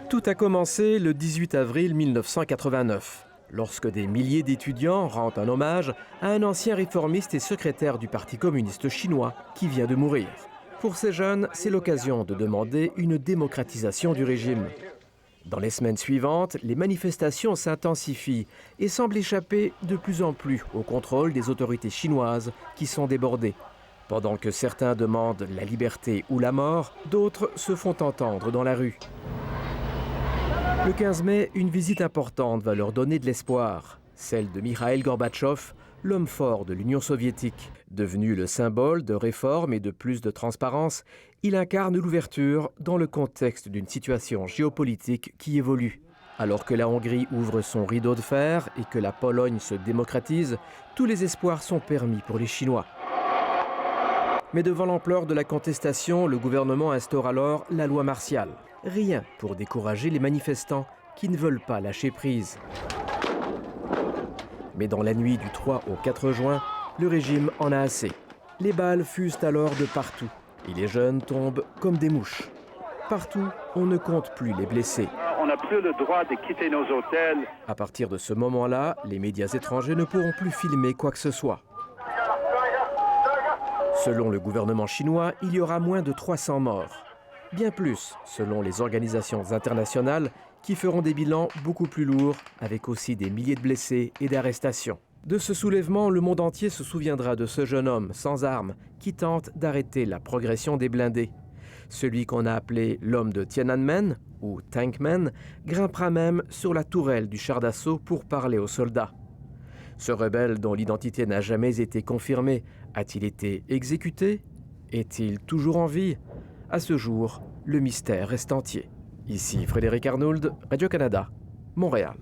Tout a commencé le 18 avril 1989, lorsque des milliers d'étudiants rendent un hommage à un ancien réformiste et secrétaire du Parti communiste chinois qui vient de mourir. Pour ces jeunes, c'est l'occasion de demander une démocratisation du régime. Dans les semaines suivantes, les manifestations s'intensifient et semblent échapper de plus en plus au contrôle des autorités chinoises qui sont débordées. Pendant que certains demandent la liberté ou la mort, d'autres se font entendre dans la rue. Le 15 mai, une visite importante va leur donner de l'espoir, celle de Mikhaïl Gorbatchev, l'homme fort de l'Union soviétique. Devenu le symbole de réforme et de plus de transparence, il incarne l'ouverture dans le contexte d'une situation géopolitique qui évolue. Alors que la Hongrie ouvre son rideau de fer et que la Pologne se démocratise, tous les espoirs sont permis pour les Chinois. Mais devant l'ampleur de la contestation, le gouvernement instaure alors la loi martiale. Rien pour décourager les manifestants qui ne veulent pas lâcher prise. Mais dans la nuit du 3 au 4 juin, le régime en a assez. Les balles fusent alors de partout et les jeunes tombent comme des mouches. Partout, on ne compte plus les blessés. On n'a plus le droit de quitter nos hôtels. À partir de ce moment-là, les médias étrangers ne pourront plus filmer quoi que ce soit. Selon le gouvernement chinois, il y aura moins de 300 morts. Bien plus, selon les organisations internationales, qui feront des bilans beaucoup plus lourds, avec aussi des milliers de blessés et d'arrestations. De ce soulèvement, le monde entier se souviendra de ce jeune homme sans armes qui tente d'arrêter la progression des blindés. Celui qu'on a appelé l'homme de Tiananmen, ou Tankman, grimpera même sur la tourelle du char d'assaut pour parler aux soldats. Ce rebelle dont l'identité n'a jamais été confirmée, a-t-il été exécuté? Est-il toujours en vie? À ce jour, le mystère reste entier. Ici Frédéric Arnould, Radio-Canada, Montréal.